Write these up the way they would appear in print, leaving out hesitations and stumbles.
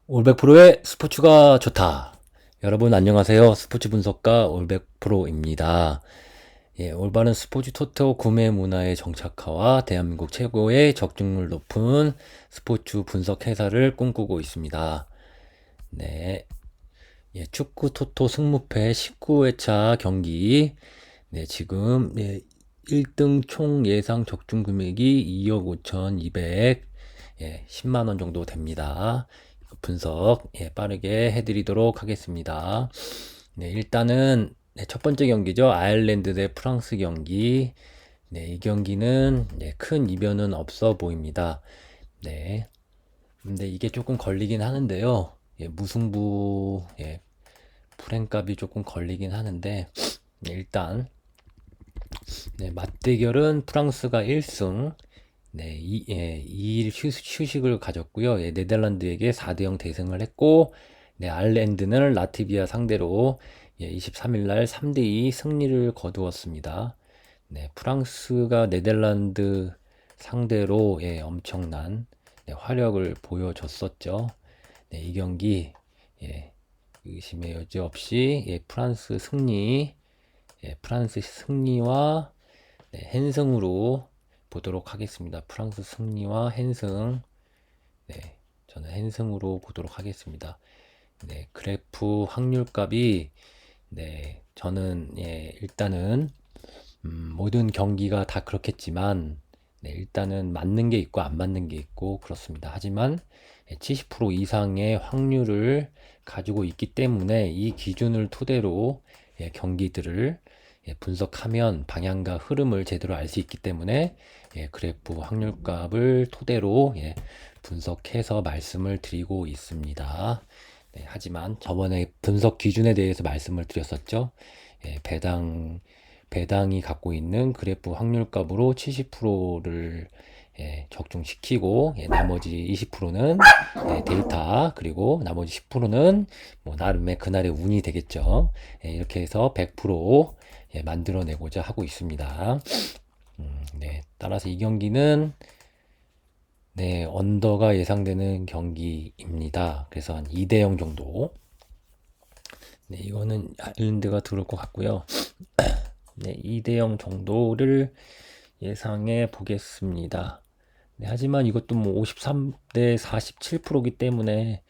올백 프로의 스포츠가 좋다. 여러분 안녕하세요. 스포츠 분석가 올백 프로입니다. 올바른 스포츠 토토 구매 문화의 정착화와 대한민국 최고의 적중률 높은 스포츠 분석 회사를 꿈꾸고 있습니다. 네, 축구 토토 승무패 19회차 경기. 네, 지금 1등 총 예상 적중 금액이 2억 5,200, 10만 원 정도 됩니다. 분석 빠르게 해드리도록 하겠습니다. 네, 일단은 첫 번째 경기죠. 아일랜드 대 프랑스 경기. 네, 이 경기는 큰 이변은 없어 보입니다. 네, 근데 이게 조금 걸리긴 하는데요. 무승부 불행값이 조금 걸리긴 하는데 일단 맞대결은 프랑스가 1승, 2일 휴식을 가졌고요. 네덜란드에게 4대0 대승을 했고, 아일랜드는 라트비아 상대로 23일 날 3대2 승리를 거두었습니다. 프랑스가 네덜란드 상대로 엄청난 화력을 보여줬었죠. 이 경기 의심의 여지 없이 프랑스 승리와 헨승으로 보도록 하겠습니다. 프랑스 승리와 헨승. 네, 저는 헨승으로 보도록 하겠습니다. 그래프 확률값이 저는 일단은 모든 경기가 다 그렇겠지만 일단은 맞는 게 있고 안 맞는 게 있고 그렇습니다. 하지만 70% 이상의 확률을 가지고 있기 때문에 이 기준을 토대로 경기들을 분석하면 방향과 흐름을 제대로 알 수 있기 때문에 그래프 확률값을 토대로 분석해서 말씀을 드리고 있습니다. 하지만 저번에 분석 기준에 대해서 말씀을 드렸었죠. 배당이 갖고 있는 그래프 확률값으로 70%를 적중시키고 나머지 20%는 데이터 그리고 나머지 10%는 뭐 나름의 그날의 운이 되겠죠. 이렇게 해서 100% 만들어내고자 하고 있습니다. 따라서 이 경기는 언더가 예상되는 경기입니다. 그래서 한 2대0 정도. 이거는 아일랜드가 들어올 것 같고요. 2대0 정도를 예상해 보겠습니다. 하지만 이것도 뭐 53대 47%이기 때문에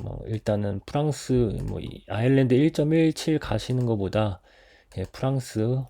뭐 일단은 프랑스 아일랜드 1.17 가시는 것보다 프랑스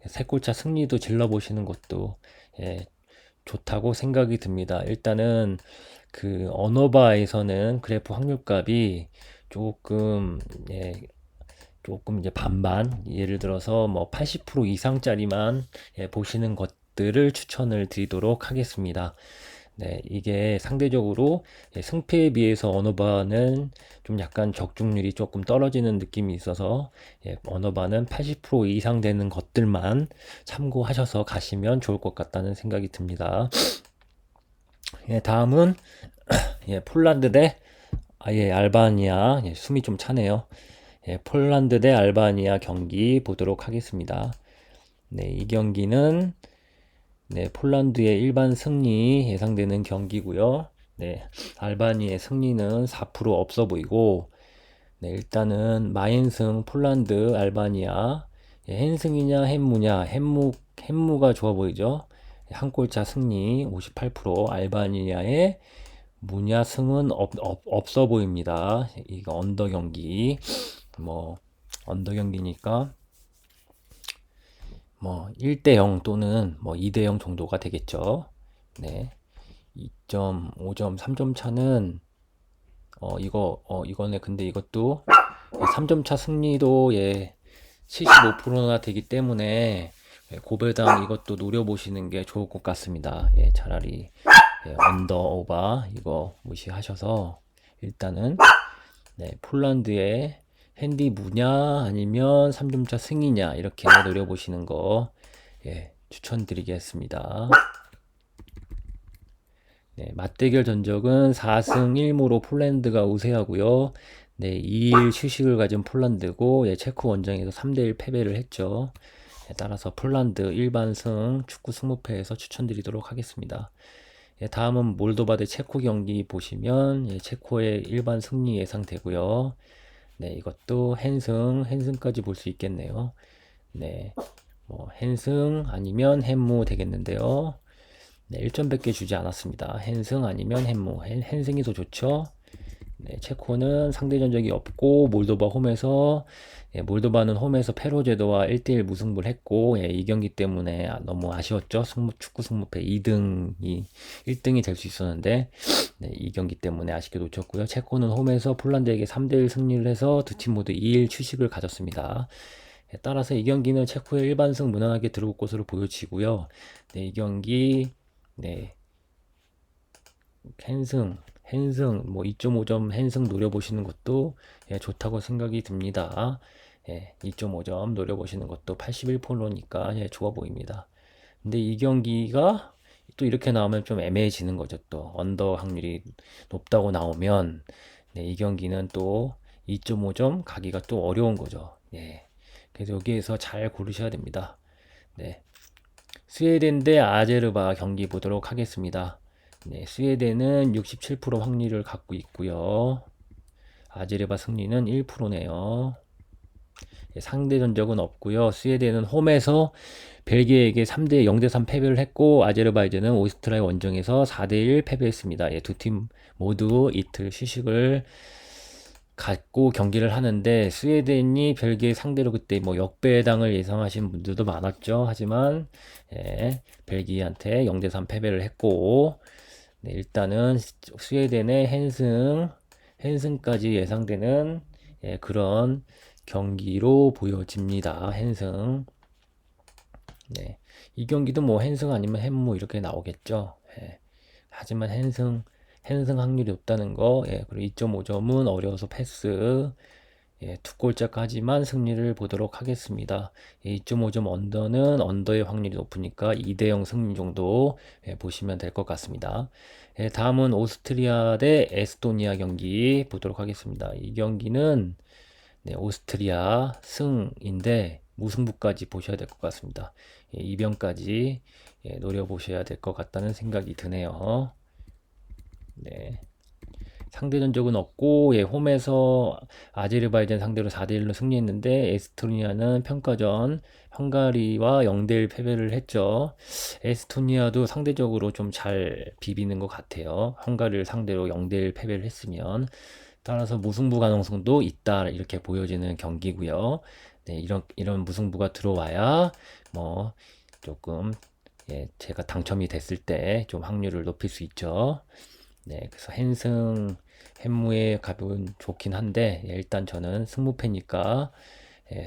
3골차 승리도 질러 보시는 것도 좋다고 생각이 듭니다. 일단은 그 언어바에서는 그래프 확률값이 조금 조금 이제 반반 예를 들어서 뭐 80% 이상짜리만 보시는 것들을 추천을 드리도록 하겠습니다. 이게 상대적으로 승패에 비해서 언어바는 좀 약간 적중률이 조금 떨어지는 느낌이 있어서 언어바는 80% 이상 되는 것들만 참고하셔서 가시면 좋을 것 같다는 생각이 듭니다. 다음은 폴란드 대 알바니아. 숨이 좀 차네요. 폴란드 대 알바니아 경기 보도록 하겠습니다. 이 경기는 폴란드의 일반 승리 예상되는 경기고요. 알바니아의 승리는 4% 없어 보이고, 일단은 마인승 폴란드 알바니아 헨승이냐 헨무냐 헨무가 좋아 보이죠. 한 골차 승리 58% 알바니아의 무냐 승은 없어 보입니다. 이거 언더 경기 뭐 언더 경기니까 뭐 1대0 또는 뭐 2대0 정도가 되겠죠. 2.5점, 3점 차는 이거네. 근데 이것도 3점 차 승리도 75%나 되기 때문에 고배당 이것도 노려보시는 게 좋을 것 같습니다. 차라리 언더 오바 이거 무시하셔서 일단은 폴란드의 핸디 무냐 아니면 3점차 승이냐 이렇게 노려보시는 거 추천드리겠습니다. 맞대결 전적은 4승 1무로 폴란드가 우세하고요. 2일 휴식을 가진 폴란드고 체코 원정에서 3대1 패배를 했죠. 따라서 폴란드 일반승 축구 승무패에서 추천드리도록 하겠습니다. 다음은 몰도바 대 체코 경기 보시면 체코의 일반 승리 예상되고요. 네, 이것도 헨승까지 볼 수 있겠네요. 네, 뭐 헨승 아니면 헨무 되겠는데요. 네, 1점밖에 주지 않았습니다. 헨승 아니면 헨무. 헨승이 더 좋죠. 네, 체코는 상대 전적이 없고 몰도바 홈에서 몰도바는 홈에서 페로제도와 1대1 무승부를 했고 이 경기 때문에 너무 아쉬웠죠. 축구 승무패 2등이 1등이 될 수 있었는데 네, 이 경기 때문에 아쉽게 놓쳤고요. 체코는 홈에서 폴란드에게 3대1 승리를 해서 두 팀 모두 2일 휴식을 가졌습니다. 따라서 이 경기는 체코의 일반승 무난하게 들어올 것으로 보여지고요. 네, 이 경기 네, 헨승 뭐 2.5점 헨승 노려보시는 것도 좋다고 생각이 듭니다. 2.5점 노려보시는 것도 81%니까 좋아 보입니다. 근데 이 경기가 또 이렇게 나오면 좀 애매해지는 거죠. 또 언더 확률이 높다고 나오면 이 경기는 또 2.5점 가기가 또 어려운 거죠. 그래서 여기에서 잘 고르셔야 됩니다. 네. 스웨덴 대 아제르바 경기 보도록 하겠습니다. 네, 스웨덴은 67% 확률을 갖고 있고요. 아제르바 승리는 1%네요. 상대 전적은 없고요. 스웨덴은 홈에서 벨기에에게 3대 0대3 패배를 했고 아제르바이잔은 오스트리아 원정에서 4대1 패배했습니다. 두 팀 모두 이틀 휴식을 갖고 경기를 하는데 스웨덴이 벨기에 상대로 그때 뭐 역배당을 예상하시는 분들도 많았죠. 하지만 벨기에한테 0대3 패배를 했고 일단은 스웨덴의 헨승까지 예상되는 그런 경기로 보여집니다. 헨승. 네. 이 경기도 뭐 헨승 아니면 헨무 이렇게 나오겠죠. 하지만 헨승 확률이 높다는 거, 그리고 2.5점은 어려워서 패스, 두 골짜까지만 승리를 보도록 하겠습니다. 2.5점 언더는 언더의 확률이 높으니까 2대0 승리 정도 보시면 될 것 같습니다. 다음은 오스트리아 대 에스토니아 경기 보도록 하겠습니다. 이 경기는 오스트리아 승인데 무승부까지 보셔야 될 것 같습니다. 이변까지 노려보셔야 될 것 같다는 생각이 드네요. 네. 상대 전적은 없고 홈에서 아제르바이잔 상대로 4대1로 승리했는데 에스토니아는 평가전 헝가리와 0대1 패배를 했죠. 에스토니아도 상대적으로 좀 잘 비비는 것 같아요. 헝가리를 상대로 0대1 패배를 했으면 따라서 무승부 가능성도 있다 이렇게 보여지는 경기고요. 네, 이런 무승부가 들어와야 뭐 조금 제가 당첨이 됐을 때 좀 확률을 높일 수 있죠. 네, 그래서 헨무의 값은 좋긴 한데 일단 저는 승무패니까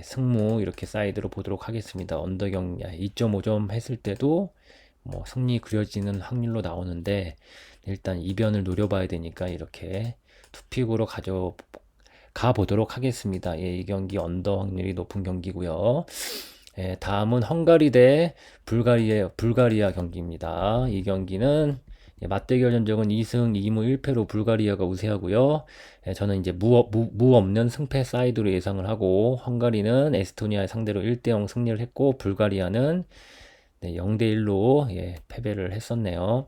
승무 이렇게 사이드로 보도록 하겠습니다. 언더경 2.5점 했을 때도 뭐 승리 그려지는 확률로 나오는데 일단 이변을 노려봐야 되니까 이렇게 투픽으로 가 보도록 하겠습니다. 이 경기 언더 확률이 높은 경기고요. 다음은 헝가리 대 불가리아 경기입니다. 이 경기는 맞대결 전적은 2승 2무 1패로 불가리아가 우세하고요. 저는 이제 무 없는 승패 사이드로 예상을 하고 헝가리는 에스토니아 상대로 1대0 승리를 했고 불가리아는 0대1로 패배를 했었네요.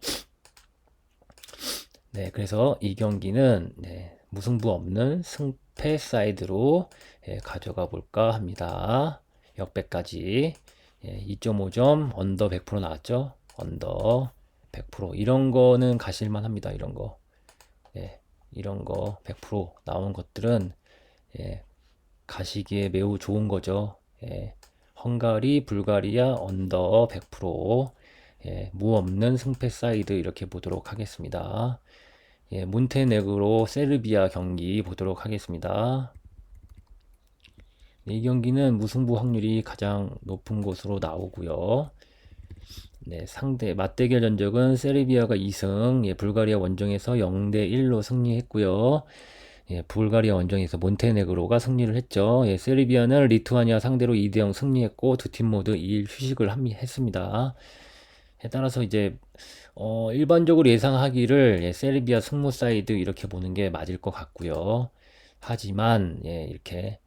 네, 그래서 이 경기는 무승부 없는 승패 사이드로 가져가 볼까 합니다. 역배까지 2.5점 언더 100% 나왔죠. 언더 100% 이런 거는 가실만 합니다. 이런 거 이런 거 100% 나온 것들은 가시기에 매우 좋은 거죠. 헝가리, 불가리아 언더 100% 무 없는 승패 사이드 이렇게 보도록 하겠습니다. 몬테네그로 세르비아 경기 보도록 하겠습니다. 이 경기는 무승부 확률이 가장 높은 곳으로 나오고요. 상대 맞대결 전적은 세르비아가 2승, 불가리아 원정에서 0대1로 승리했고요. 불가리아 원정에서 몬테네그로가 승리를 했죠. 세르비아는 리투아니아 상대로 2대0 승리했고 두 팀 모두 2일 휴식을 했습니다. 따라서 이제 일반적으로 예상하기를 세르비아 승무 사이드 이렇게 보는 게 맞을 것 같고요. 하지만 이렇게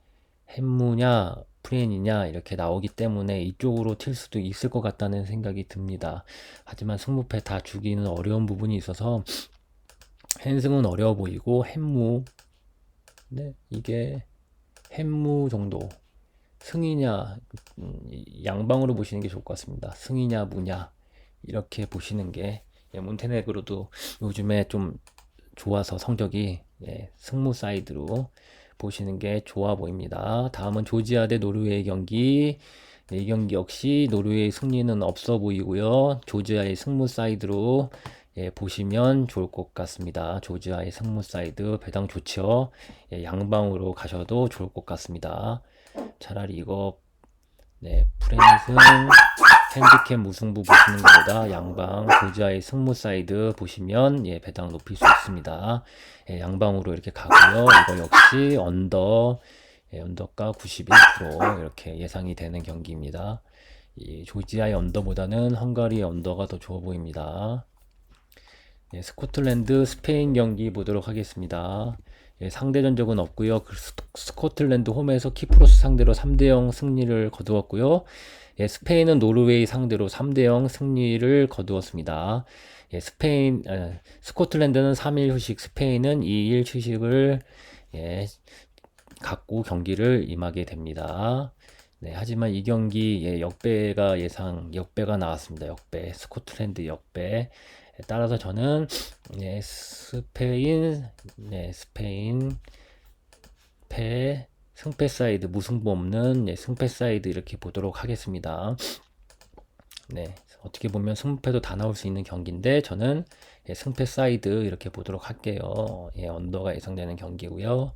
헨무냐 프레인이냐 이렇게 나오기 때문에 이쪽으로 튈 수도 있을 것 같다는 생각이 듭니다. 하지만 승무패 다 주기는 어려운 부분이 있어서 핸승은 어려워 보이고 햄무, 네, 이게 햄무 정도 승이냐 양방으로 보시는 게 좋을 것 같습니다. 승이냐 무냐 이렇게 보시는 게 몬테네그로도 요즘에 좀 좋아서 성적이 승무 사이드로 보시는 게 좋아 보입니다. 다음은 조지아 대 노르웨이 경기. 이 경기 역시 노르웨이 승리는 없어 보이고요. 조지아의 승무 사이드로 보시면 좋을 것 같습니다. 조지아의 승무 사이드 배당 좋죠. 양방으로 가셔도 좋을 것 같습니다. 차라리 이거 프랜승 핸디캡 무승부 보시는 것보다 양방 조지아의 승무 사이드 보시면 배당 높일 수 있습니다. 양방으로 이렇게 가고요. 이거 역시 언더가 91% 이렇게 예상이 되는 경기입니다. 이 조지아의 언더보다는 헝가리의 언더가 더 좋아 보입니다. 스코틀랜드 스페인 경기 보도록 하겠습니다. 상대 전적은 없고요. 스코틀랜드 홈에서 키프로스 상대로 3대0 승리를 거두었고요. 스페인은 노르웨이 상대로 3대0 승리를 거두었습니다. 스코틀랜드는 3일 휴식, 스페인은 2일 휴식을 갖고 경기를 임하게 됩니다. 하지만 이 경기 역배가 나왔습니다. 역배, 스코틀랜드 역배. 따라서 저는 스페인 승패 사이드 무승부 없는 승패 사이드 이렇게 보도록 하겠습니다. 어떻게 보면 승패도 다 나올 수 있는 경기인데 저는 승패 사이드 이렇게 보도록 할게요. 언더가 예상되는 경기고요.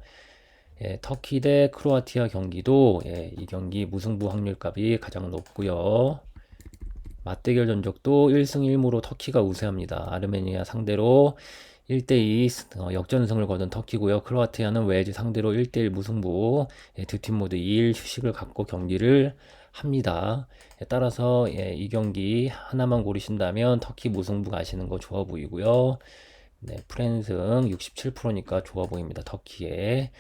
터키 대 크로아티아 경기도 이 경기 무승부 확률값이 가장 높고요. 맞대결 전적도 1승 1무로 터키가 우세합니다. 아르메니아 상대로 1대2 역전승을 거둔 터키고요. 크로아티아는 웨일즈 상대로 1대1 무승부, 두 팀 모두 2일 휴식을 갖고 경기를 합니다. 따라서 이 경기 하나만 고르신다면 터키 무승부 가시는 거 좋아 보이고요. 프랜승 67%니까 좋아 보입니다. 터키에.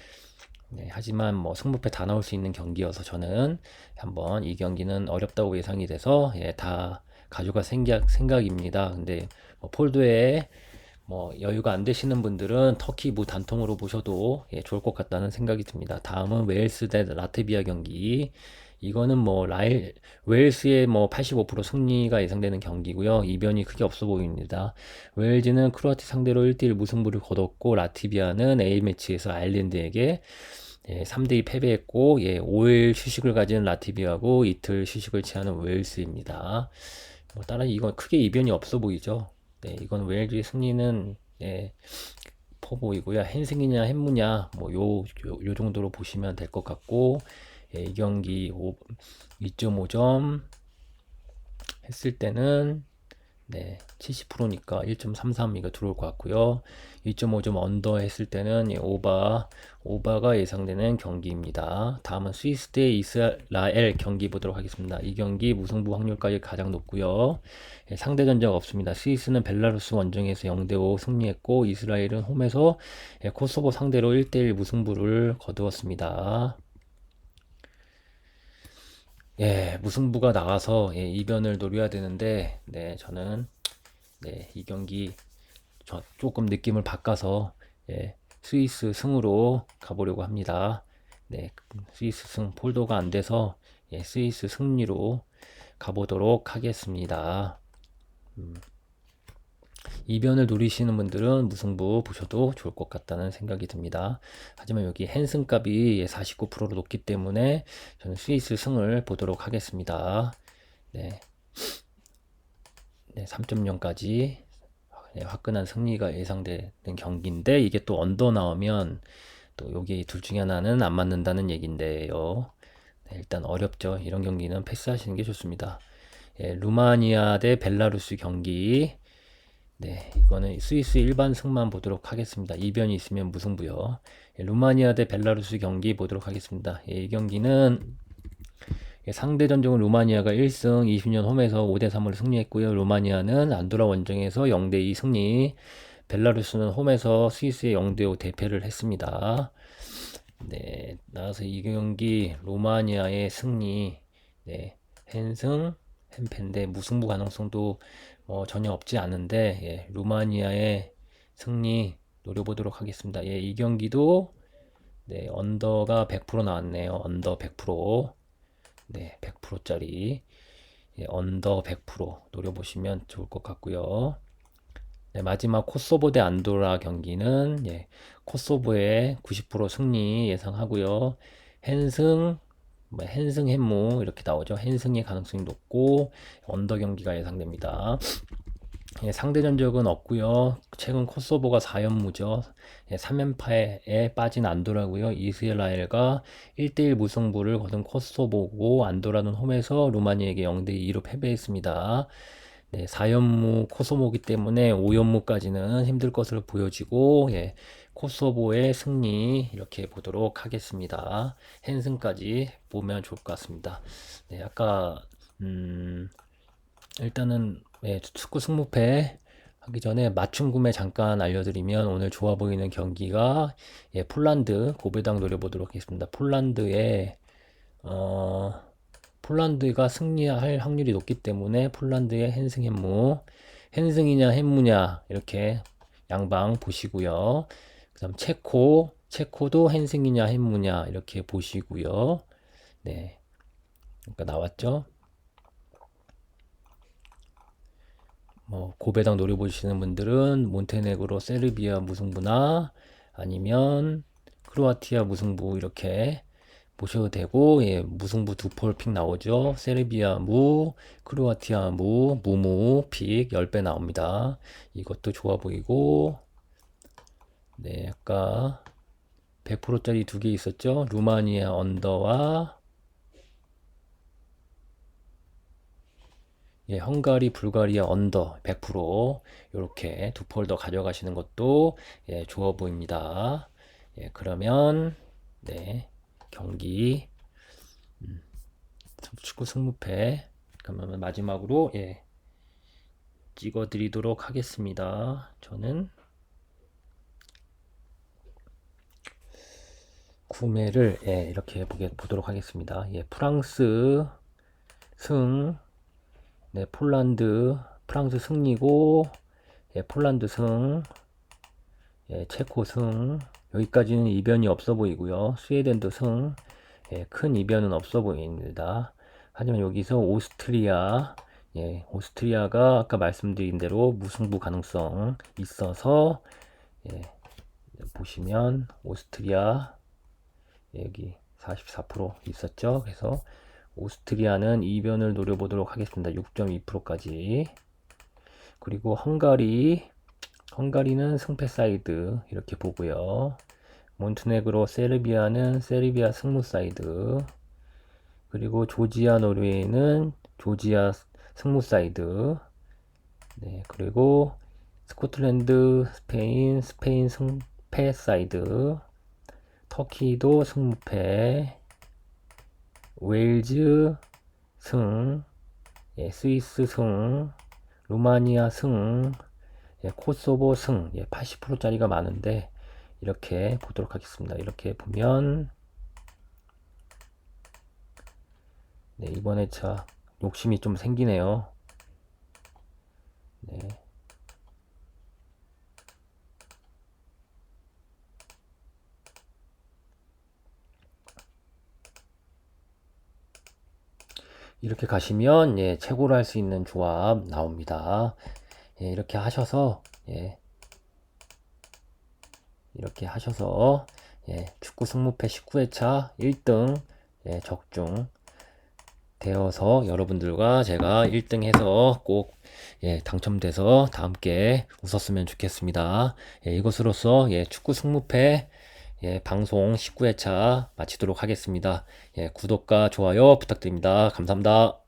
하지만 뭐 승부패 다 나올 수 있는 경기여서 저는 한번 이 경기는 어렵다고 예상이 돼서 다 가져갈 생각입니다. 근데 폴드에 여유가 안 되시는 분들은 터키 무 단통으로 보셔도 좋을 것 같다는 생각이 듭니다. 다음은 웨일스 대 라트비아 경기. 이거는 웨일스의 85% 승리가 예상되는 경기고요. 이변이 크게 없어 보입니다. 웨일즈는 크로아티 상대로 1대1 무승부를 거뒀고 라트비아는 A매치에서 아일랜드에게 3대2 패배했고 5일 휴식을 가진 라트비아하고 이틀 휴식을 취하는 웨일스입니다. 따라 이건 크게 이변이 없어 보이죠. 이건 웨일즈의 승리는 퍼 보이고요. 핸승이냐 햄무냐 요 정도로 보시면 될 것 같고 이 경기 2.5점 했을 때는 70%니까 1.33 이거 들어올 것 같고요. 2.5점 언더 했을 때는 오바가 예상되는 경기입니다. 다음은 스위스 대 이스라엘 경기 보도록 하겠습니다. 이 경기 무승부 확률까지 가장 높고요. 상대 전적 없습니다. 스위스는 벨라루스 원정에서 0대5 승리했고 이스라엘은 홈에서 코소보 상대로 1대1 무승부를 거두었습니다. 무승부가 나가서 이변을 노려야 되는데 저는 이 경기 조금 느낌을 바꿔서 스위스 승으로 가보려고 합니다. 스위스 승 폴더가 안 돼서 스위스 승리로 가보도록 하겠습니다. 이변을 노리시는 분들은 무승부 보셔도 좋을 것 같다는 생각이 듭니다. 하지만 여기 핸승값이 49%로 높기 때문에 저는 스위스 승을 보도록 하겠습니다. 3.0까지 화끈한 승리가 예상되는 경기인데 이게 또 언더 나오면 또 여기 둘 중에 하나는 안 맞는다는 얘긴데요. 일단 어렵죠. 이런 경기는 패스하시는 게 좋습니다. 루마니아 대 벨라루스 경기. 이거는 스위스 일반 승만 보도록 하겠습니다. 이변이 있으면 무승부요. 루마니아 대 벨라루스 경기 보도록 하겠습니다. 이 경기는 상대 전적은 루마니아가 1승 20년 홈에서 5대3으로 승리했고요. 루마니아는 안도라 원정에서 0대2 승리, 벨라루스는 홈에서 스위스에 0대5 대패를 했습니다. 네, 나와서 이 경기 루마니아의 승리, 네, 헨승, 햄패인데 무승부 가능성도 전혀 없지 않은데, 예, 루마니아의 승리 노려보도록 하겠습니다. 예, 이 경기도 네, 언더가 100% 나왔네요. 언더 100%. 네, 100%짜리. 예, 언더 100% 노려보시면 좋을 것 같고요. 네, 마지막 코소보 대 안도라 경기는 예, 코소보의 90% 승리 예상하고요. 헨승, 헨승 헨무 이렇게 나오죠. 헨승의 가능성이 높고 언더 경기가 예상됩니다. 예, 상대 전적은 없고요. 최근 코소보가 4연무죠. 예, 3연패에 빠진 안도라고요. 이스라엘과 1대1 무승부를 거둔 코소보고 안도라는 홈에서 루마니아에게 0대2로 패배했습니다. 네, 4연무 코소보기 때문에 5연무까지는 힘들 것으로 보여지고 예, 코소보의 승리 이렇게 보도록 하겠습니다. 헨승까지 보면 좋을 것 같습니다. 네, 아까 일단은 예, 축구 승무패 하기 전에 맞춤 구매 잠깐 알려드리면 오늘 좋아 보이는 경기가 예, 폴란드 고배당 노려보도록 하겠습니다. 폴란드가 승리할 확률이 높기 때문에 폴란드의 헨승 헨무 헨승이냐 헨무냐 이렇게 양방 보시고요. 그 다음 체코도 헨승이냐 헨무냐 이렇게 보시고요. 네, 그러니까 나왔죠. 고배당 노려보시는 분들은 몬테네그로 세르비아 무승부나 아니면 크로아티아 무승부 이렇게 보셔도 되고, 예, 무승부 두 폴 픽 나오죠. 세르비아 무, 크로아티아 무, 무무 픽 10배 나옵니다. 이것도 좋아 보이고, 네, 아까 100%짜리 두 개 있었죠. 루마니아 언더와 예, 헝가리, 불가리아 언더 100% 이렇게 두 폴더 가져가시는 것도 예, 좋아 보입니다. 예, 그러면 네, 경기 축구 승무패 그러면 마지막으로 예, 찍어드리도록 하겠습니다. 저는 구매를 예, 이렇게 보도록 하겠습니다. 예, 프랑스 승, 네, 프랑스 승리고 예, 폴란드 승, 예, 체코 승, 여기까지는 이변이 없어 보이고요. 스웨덴도 승, 예, 큰 이변은 없어 보입니다. 하지만 여기서 오스트리아, 예, 오스트리아가 아까 말씀드린 대로 무승부 가능성 있어서 예, 보시면 오스트리아 여기 44% 있었죠. 그래서 오스트리아는 이변을 노려보도록 하겠습니다. 6.2%까지. 그리고 헝가리는 승패 사이드 이렇게 보고요. 몬테네그로 세르비아는 세르비아 승무 사이드. 그리고 조지아 노르웨이는 조지아 승무 사이드. 네, 그리고 스코틀랜드 스페인 승패 사이드. 터키도 승무패. 웨일즈 승. 예, 스위스 승. 루마니아 승. 예, 코소보 승. 예, 80%짜리가 많은데 이렇게 보도록 하겠습니다. 이렇게 보면 네, 이번에 차 욕심이 좀 생기네요. 네. 이렇게 가시면 예, 최고로 할 수 있는 조합 나옵니다. 예, 이렇게 하셔서 예, 축구 승무패 19회차 1등 예, 적중 되어서 여러분들과 제가 1등 해서 꼭 예, 당첨돼서 다 함께 웃었으면 좋겠습니다. 예, 이것으로써 예, 축구 승무패 예, 방송 19회차 마치도록 하겠습니다. 예, 구독과 좋아요 부탁드립니다. 감사합니다.